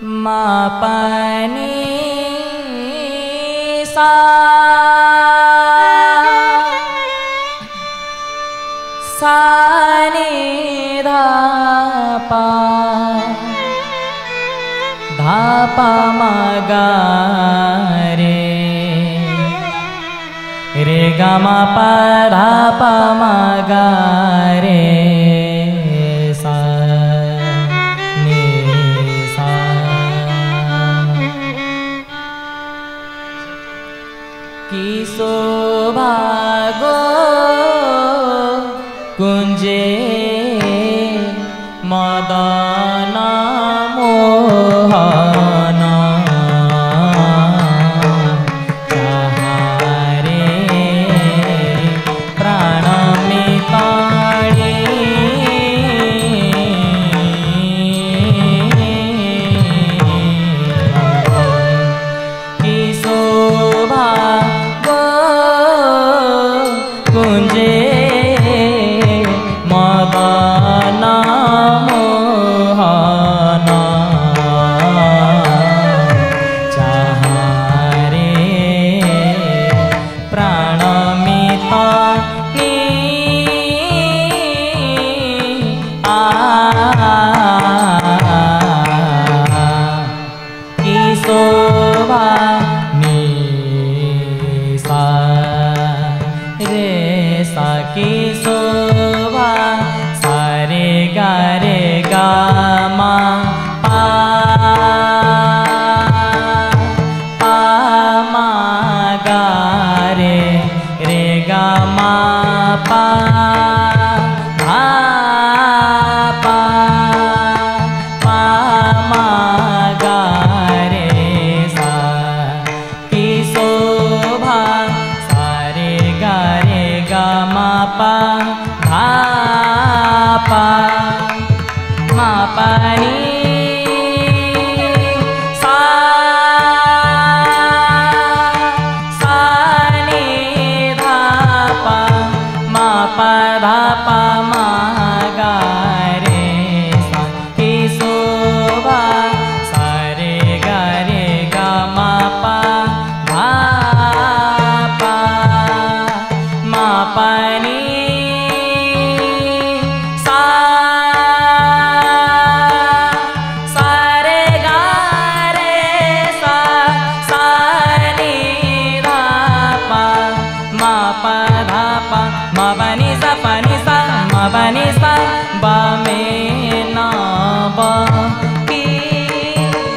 मा पानी सा सा नि धा पा मा गा रे गा मा पा धा पा मा गा रे सा नि सा। की शोभा गो कुंजे मदन मोहन चाहारे प्राण मिताड़ी की शोभा गो कुंजे मदन मोहन चाहारे प्राण मितानी की शोभा नि सा रे सा की शोभा सा रे गा मा पा मा गा रे गा मा पा धा पा मा गा रे सा की शोभा सा रे गा मा पा धा पा मा पा नि सा सा नि धा पा मा पा धा पा मा गा रे सा की शोभा सा रे गा मा पा धा पा मा पा नि सा सा रे गा रे सा सा नि धा पा मा पा धा पा मा पा नि सा मा पा नि सा बा में ना बा की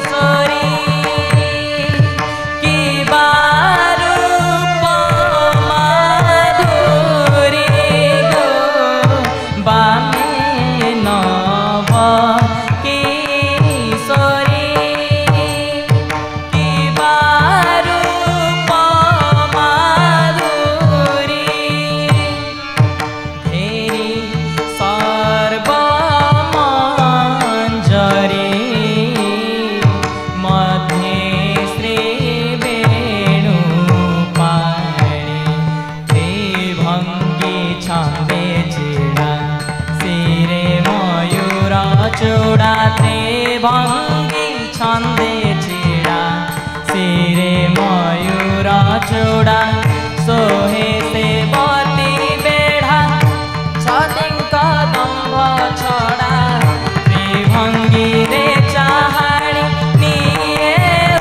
सोरी की बारूप माधुरी गो बा में ना बा की सोरी की बारूप माधुरी धेरी सर्वमंजरी मध्ये श्री वेणुपाणी त्रिभंगी छंदे चिड़ा सिरे मयूर चूड़ा त्रिभंगी छंदे चिड़ा सिरे मयूर चूड़ा सोहे सेवती बेढ़ा छलिंक दंभ छड़ा त्रिभंगी रे चाहाणी निये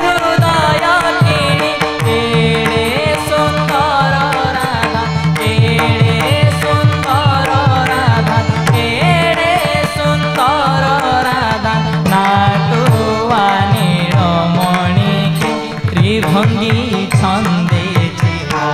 हृदय किणी एड़े सुंदर राधा एड़े सुंदर राधा एड़े सुंदर राधा नाटुआ नीलमणि की त्रिभंगी छंदे चिड़ा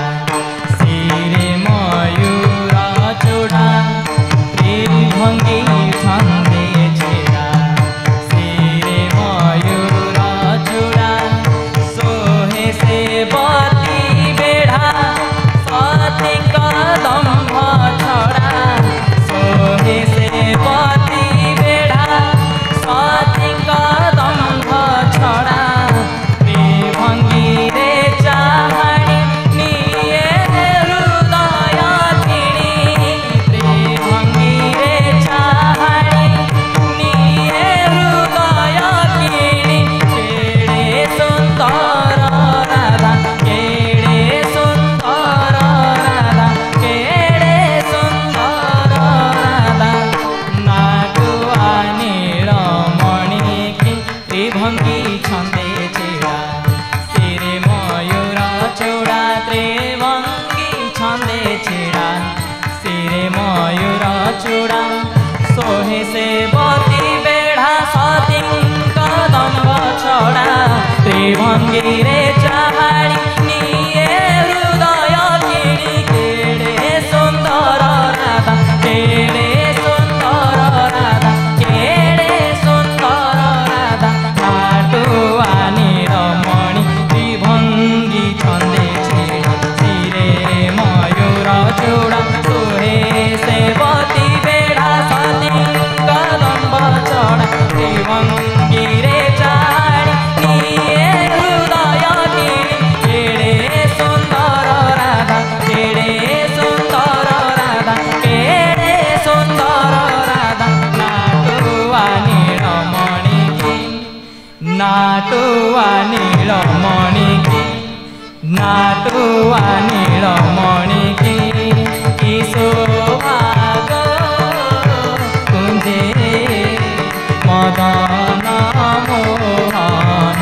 त्रिभंगी छंदे छेड़ा सिरे मयूर चूड़ा त्रिभंगी छंदे छेड़ा सिरे मयूर चूड़ा सोहे सेवती बेढ़ा सती कदम छड़ा त्रिभंगी रे चाहाड़ी निये हृदय किणी केड़े सुंदर राधा केड़े सुंदर राधा केड़े सुंदर राधा नाटुआ नीलमणि त्रिभंगी छंदे छेड़ा सिरे मयूर चूड़ा सोहे सेवती बेढ़ा सती कदम छड़ा त्रिभंगी रे चाहाड़ी निये हृदय किणी केड़े सुंदर राधा केड़े सुंदर राधा केड़े सुंदर राधा नाटुआ नीलमणि की नाटुआ नीलमणि की नाटुआ नीलमणि की शोभाग कुंजे मदन मोहन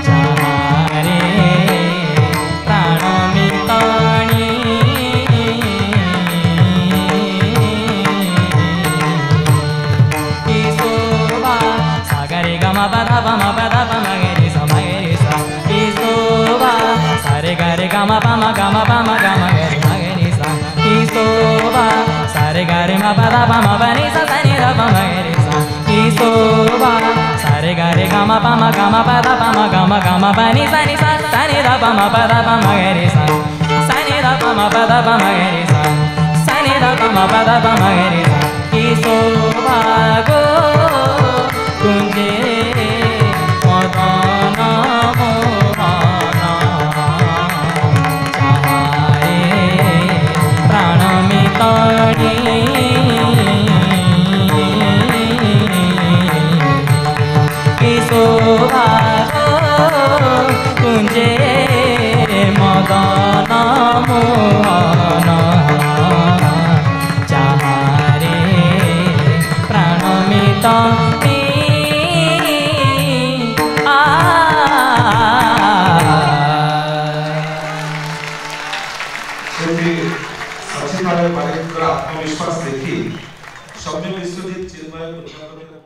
चारे प्राण मितणी की शोभा सागरे गमा पदा पमा मगरे समगरे सा की शोभा सारे गरे गमा पमा गरे मगरे सा की शोभा सारे गरे मा पदा पमा बनी सा सनि द मगरे सा की शोभा सारे गरे गमा पदा पमा बनी सनि सा सनि द पमा पदा मगरे सा सनि द पमा पदा मगरे सा सनि द पमा पदा मगरे सा की शोभा गो कुंजे मदन मोहन चाहे प्राण मितणी की शोभा कुंजे मदन मोहन चाहे प्राण मितणी आत्मविश्वास देखी सौम्य विश्वजीत चिन्मय